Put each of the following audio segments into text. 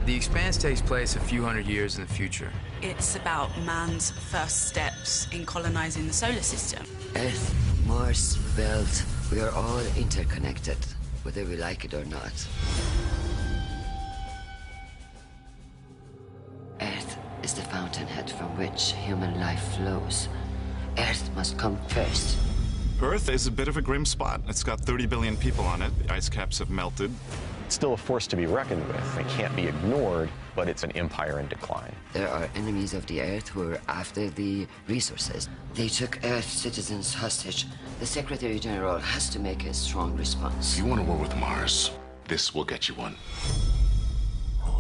The Expanse takes place a few hundred years in the future. It's about man's first steps in colonizing the solar system. Earth, Mars, Belt, we are all interconnected, whether we like it or not. Earth is the fountainhead from which human life flows. Earth must come first. Earth is a bit of a grim spot. It's got 30 billion people on it. The ice caps have melted. It's still a force to be reckoned with. It can't be ignored, but it's an empire in decline. There are enemies of the Earth who are after the resources. They took Earth citizens hostage. The Secretary General has to make a strong response. If you want a war with Mars, this will get you one.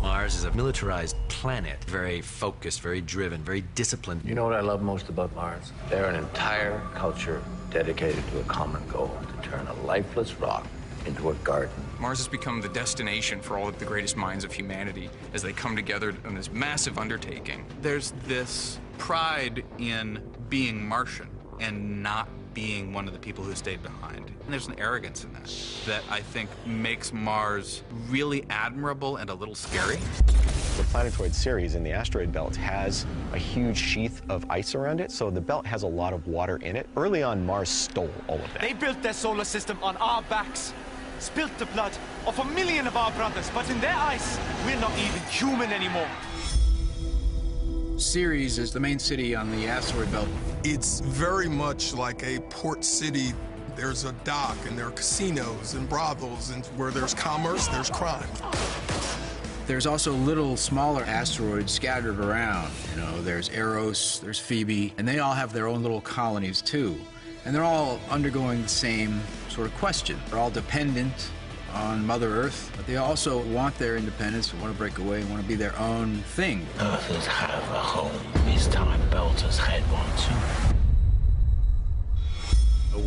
Mars is a militarized planet, very focused, very driven, very disciplined. You know what I love most about Mars? They're an entire culture dedicated to a common goal, to turn a lifeless rock into a garden. Mars has become the destination for all of the greatest minds of humanity as they come together on this massive undertaking. There's this pride in being Martian and not being one of the people who stayed behind. And there's an arrogance in that I think makes Mars really admirable and a little scary. The planetoid series in the asteroid belt has a huge sheath of ice around it, so the belt has a lot of water in it. Early on, Mars stole all of that. They built their solar system on our backs, spilt the blood of 1 million of our brothers, but in their eyes, we're not even human anymore. Ceres is the main city on the asteroid belt. It's very much like a port city. There's a dock, and there are casinos and brothels, and where there's commerce, there's crime. There's also little smaller asteroids scattered around. You know, there's Eros, there's Phoebe, and they all have their own little colonies too. And they're all undergoing the same sort of question. They're all dependent on Mother Earth, but they also want their independence, want to break away, want to be their own thing. Earthers have a home. This time Belters had one too.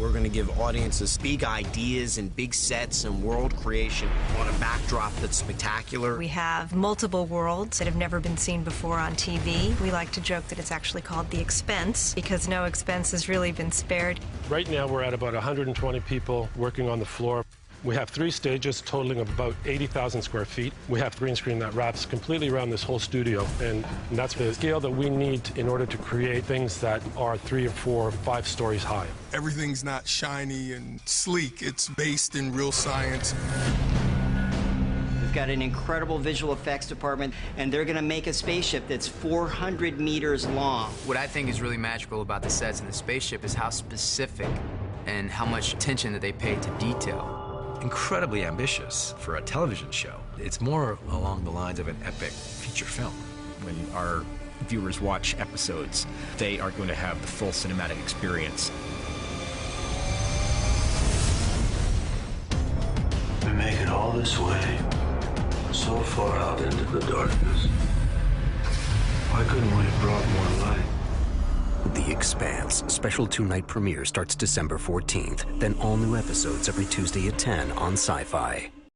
We're going to give audiences big ideas and big sets and world creation on a backdrop that's spectacular. We have multiple worlds that have never been seen before on TV. We like to joke that it's actually called the Expense because no expense has really been spared. Right now we're at about 120 people working on the floor. We have 3 stages totaling about 80,000 square feet. We have green screen that wraps completely around this whole studio, and that's the scale that we need in order to create things that are 3 or 4 or 5 stories high. Everything's not shiny and sleek. It's based in real science. We've got an incredible visual effects department, and they're going to make a spaceship that's 400 meters long. What I think is really magical about the sets and the spaceship is how specific and how much attention that they pay to detail. Incredibly ambitious for a television show. It's more along the lines of an epic feature film. When our viewers watch episodes, they are going to have the full cinematic experience. We make it all this way, so far out into the darkness. Why couldn't we have brought more light? The Expanse special 2-night premiere starts December 14th, then all new episodes every Tuesday at 10 on Sci-Fi.